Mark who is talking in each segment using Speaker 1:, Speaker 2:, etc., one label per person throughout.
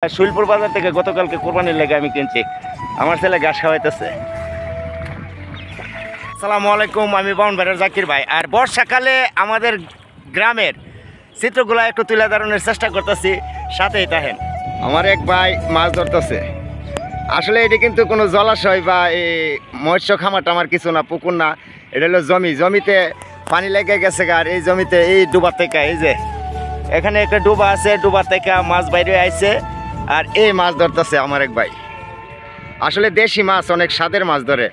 Speaker 1: শুইলপুর বাজার থেকে গতকালকে কোরবানির লেগে আমি কিনছি। আমার ছেলে ঘাস খাওয়াইতেছে। আসসালামু আলাইকুম, আমি বাউনবাড়ির জাকির ভাই। আর বর্ষাকালে আমাদের গ্রামের চিত্রগুলো একটু তুলে ধরানোর চেষ্টা করতেছি, সাথেই থাকেন। আমার এক ভাই মাছ ধরতেছে। আসলে এটি কিন্তু কোনো জলাশয় বা এই মৎস্য খামার টামার কিছু না, পুকুর না, এটা হলো জমিতে পানি লেগে গেছে। আর এই জমিতে এই ডুবা থেকে, এই যে এখানে একটা ডুবা আছে, ডুবা থেকে মাছ বাইরে আইছে আর এই মাছ ধরতেছে আমার এক ভাই। আসলে দেশি মাছ, অনেক স্বাদের মাছ ধরে।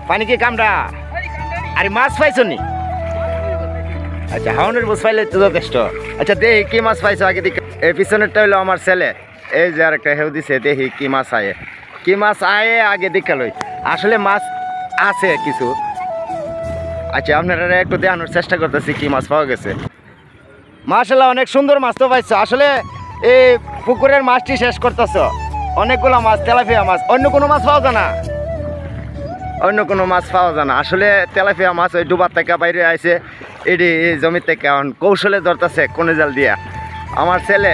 Speaker 1: পানি কি কামড়া? আরে মাছ পাইছো নি? আচ্ছা, হাওনের মাছ পাইলে তো যথেষ্ট। আচ্ছা, দেখি কি মাছ পাইছো আগে দিকে। এই পিছনেরটা হইলো আমার ছেলে। এই যে আর একটা হেউ দিছে, দেখি কি মাছ আয়ে। কি মাছ আয়ে আগে দিকে লই। আসলে মাছ আছে কিছু। আচ্ছা, আপনারা একটু দেখানোর চেষ্টা করতেছি কি মাছ পাওয়া গেছে। মাশাআল্লাহ, অনেক সুন্দর মাছ তো পাইছো। আসলে এই পুকুরের মাছটি শেষ করতেছ। অনেকগুলো মাছ, তেলাপিয়া মাছ। অন্য কোনো মাছ পাওয়া যায় না? অন্য কোনো মাছ পাওয়া যায় না। আসলে তেলাপিয়া মাছ ওই ডুবার থেকে বাইরে আইছে, এটি জমির থেকে কৌশলে ধরতেছে কোনে জাল দিয়া। আমার ছেলে,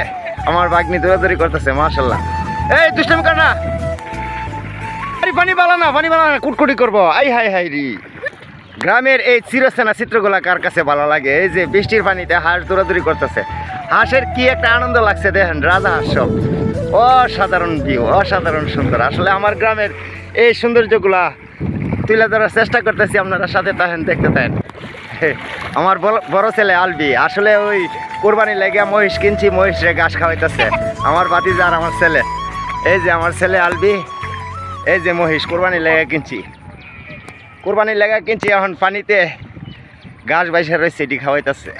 Speaker 1: আমার বাগনি দৌড়াদৌড়ি করতেছে। মাশাআল্লাহ। এই দুষ্টামি কর না, পানি বালা না, পানি বালা না, কুটকুটি করবো। আই হাই হাই রি। গ্রামের এই চিরচেনা চিত্রগুলা কার কাছে ভালো লাগে? এই যে বৃষ্টির পানিতে হাঁস দৌড়াদৌড়ি করতেছে। হাঁসের কি একটা আনন্দ লাগছে, দেখেন, রাজা হাঁস সব। অসাধারণ ভিউ, অসাধারণ সুন্দর। আসলে আমার গ্রামের এই সৌন্দর্যগুলা তুলে ধরার চেষ্টা করতেছি, আপনারা সাথে থাকেন, দেখতে থাকেন। আমার বড় ছেলে আলবি, আসলে ওই কোরবানি লেগে মহিষ কিনছি, মহিষে ঘাস খাওয়াইতেছে আমার ভাতিজা আর আমার ছেলে। এই যে আমার ছেলে আলবি, এই যে মহিষ কোরবানি লেগে কিনছি, কোরবানির লেগা কিনছি। এখন পানিতে ঘাস বাইসা রয়েছে, এটি খাওয়াইতেছে।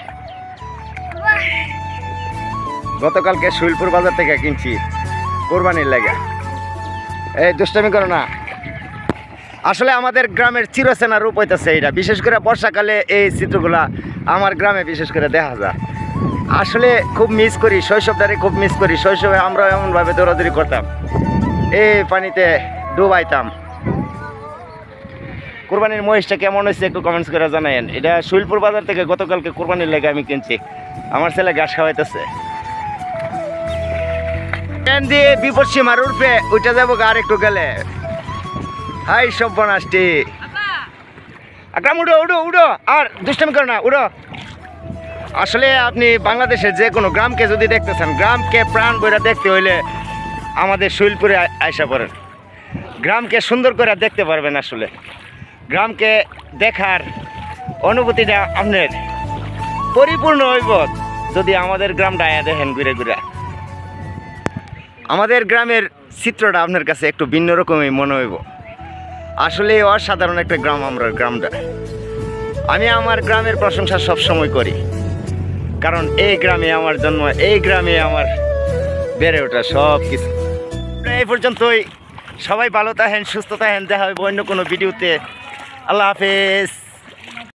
Speaker 1: গতকালকে শুইলপুর বাজার থেকে কিনছি কোরবানির লেগা। এই দুষ্টামি করো না। আসলে আমাদের গ্রামের চিরচেনা রূপ হইতেছে এইটা। বিশেষ করে বর্ষাকালে এই চিত্রগুলা আমার গ্রামে বিশেষ করে দেখা যায়। আসলে খুব মিস করি, শৈশবটারে খুব মিস করি। শৈশবে আমরা এমনভাবে দৌড়াদৌড়ি করতাম, এই পানিতে ডুবাইতাম। কোরবানির মহিষটা কেমন হয়েছে একটু কমেন্টস করে জানাইন। এটা শুইলপুর বাজার থেকে গতকালকে কোরবানির লেগে আমি কিনছি। আমার ছেলে ঘাস খাওয়াইতেছে। ট্রেন দিয়ে বিপদ সীমার উঠবে, ওইটা যাবো আর একটু গেলে। হাই সব বনাসটি। আকরাম উঠো উঠো উঠো, আর দুষ্টামি করো না, উঠো। আসলে আপনি বাংলাদেশের যে কোনো গ্রামকে যদি দেখতে চান, গ্রামকে প্রাণ বইরা দেখতে হইলে আমাদের শুইলপুরে আইসা পড়েন। গ্রামকে সুন্দর করে দেখতে পারবেন। আসলে গ্রামকে দেখার অনুভূতিটা আপনার পরিপূর্ণ হইব যদি আমাদের গ্রামটা আয়া দেখেন ঘুরে ঘুরে। আমাদের গ্রামের চিত্রটা আপনার কাছে একটু ভিন্ন রকমই মনে হইব। আসলে অসাধারণ একটা গ্রাম আমরা গ্রামটা। আমি আমার গ্রামের প্রশংসা সবসময় করি, কারণ এই গ্রামে আমার জন্ম, এই গ্রামে আমার বেড়ে ওঠা সব কিছু। এই পর্যন্তই। সবাই ভালো থাকেন, সুস্থ থাকেন। দেখা হবে অন্য কোনো ভিডিওতে। আল্লাহ হাফেজ।